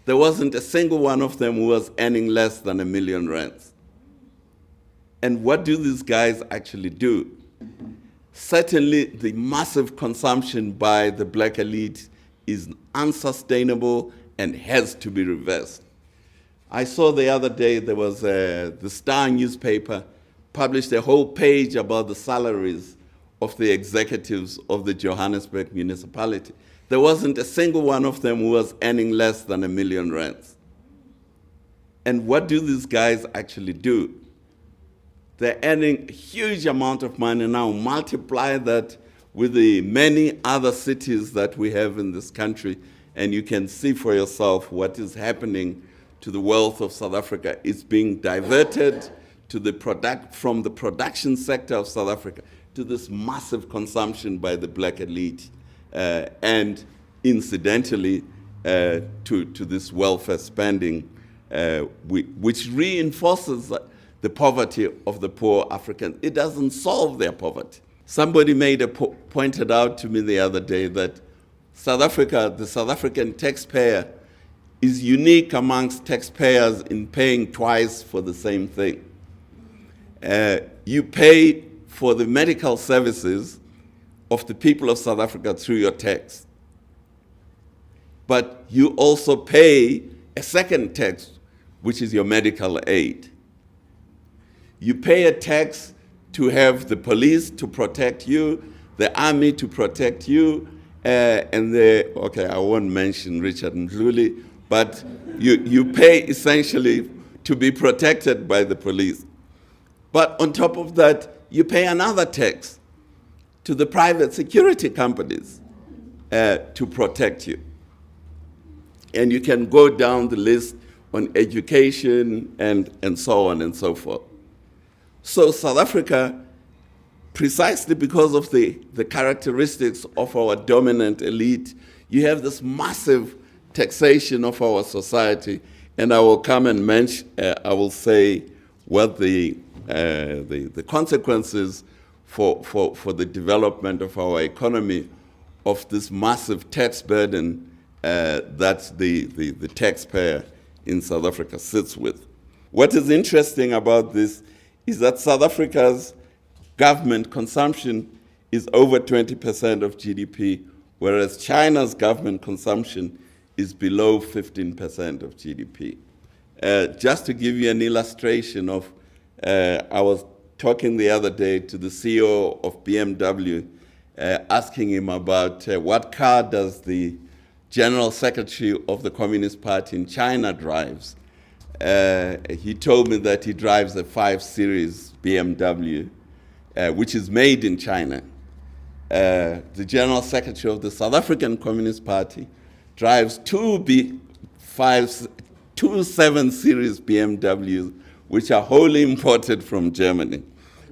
there wasn't a single one of them who was earning less than R1 million. And what do these guys actually do? Certainly, the massive consumption by the black elite is unsustainable and has to be reversed. I saw the other day there was the Star newspaper published a whole page about the salaries of the executives of the Johannesburg municipality. There wasn't a single one of them who was earning less than R1 million. And what do these guys actually do? They're earning a huge amount of money now. Multiply that with the many other cities that we have in this country, and you can see for yourself what is happening to the wealth of South Africa. It's being diverted to from the production sector of South Africa to this massive consumption by the black elite, and incidentally to this welfare spending, which reinforces the poverty of the poor Africans. It doesn't solve their poverty. Somebody pointed out to me the other day that South Africa, the South African taxpayer, is unique amongst taxpayers in paying twice for the same thing. You pay for the medical services of the people of South Africa through your tax. But you also pay a second tax, which is your medical aid. You pay a tax to have the police to protect you, the army to protect you, okay, I won't mention Richard Mdluli, but you pay essentially to be protected by the police. But on top of that, you pay another tax to the private security companies to protect you. And you can go down the list on education and so on and so forth. So South Africa, precisely because of the characteristics of our dominant elite, you have this massive taxation of our society. And I will come and mention, I will say what the consequences for the development of our economy of this massive tax burden that the taxpayer in South Africa sits with. What is interesting about this is that South Africa's government consumption is over 20% of GDP, whereas China's government consumption is below 15% of GDP. Just to give you an illustration of, I was talking the other day to the CEO of BMW, asking him about what car does the General Secretary of the Communist Party in China drives. He told me that he drives a 5 Series BMW, which is made in China. The General Secretary of the South African Communist Party drives two 7 Series BMWs, which are wholly imported from Germany.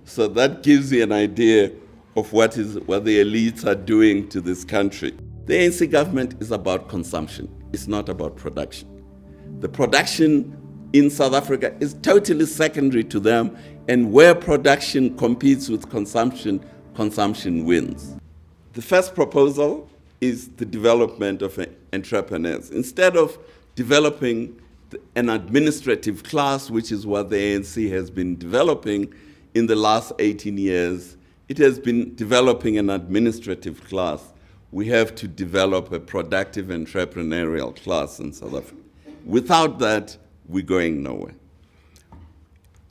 So that gives you an idea of what the elites are doing to this country. The ANC government is about consumption. It's not about production. The production in South Africa is totally secondary to them, and where production competes with consumption, consumption wins. The first proposal is the development of entrepreneurs. Instead of developing an administrative class, which is what the ANC has been developing in the last 18 years, it has been developing an administrative class. We have to develop a productive entrepreneurial class in South Africa. Without that, we're going nowhere.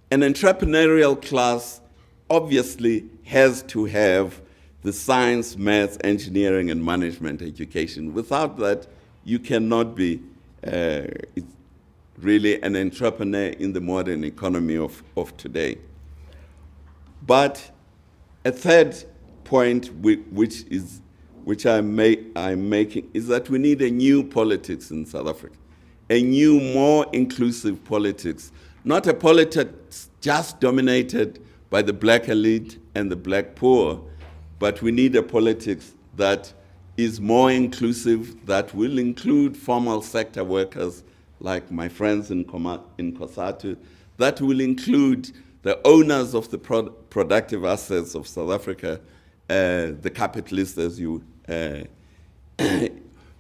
An entrepreneurial class obviously has to have the science, maths, engineering, and management education. Without that, you cannot be really an entrepreneur in the modern economy of today. But a third point which I'm making is that we need a new politics in South Africa, a new, more inclusive politics, not a politics just dominated by the black elite and the black poor, but we need a politics that is more inclusive, that will include formal sector workers like my friends in COSATU, that will include the owners of the productive assets of South Africa, the capitalists, as you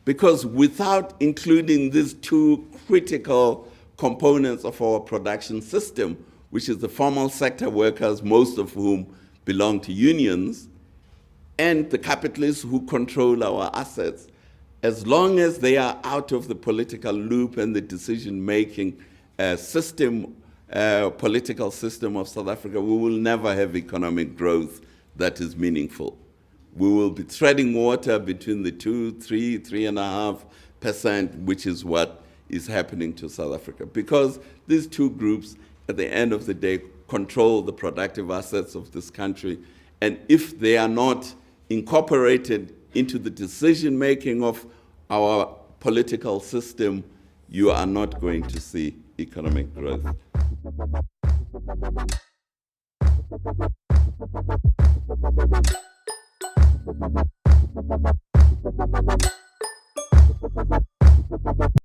Because without including these two critical components of our production system, which is the formal sector workers, most of whom belong to unions, and the capitalists who control our assets, as long as they are out of the political loop and the decision-making political system of South Africa, we will never have economic growth that is meaningful. We will be treading water between the 3.5%, which is what is happening to South Africa. Because these two groups, at the end of the day, control the productive assets of this country. And if they are not incorporated into the decision-making of our political system, you are not going to see economic growth.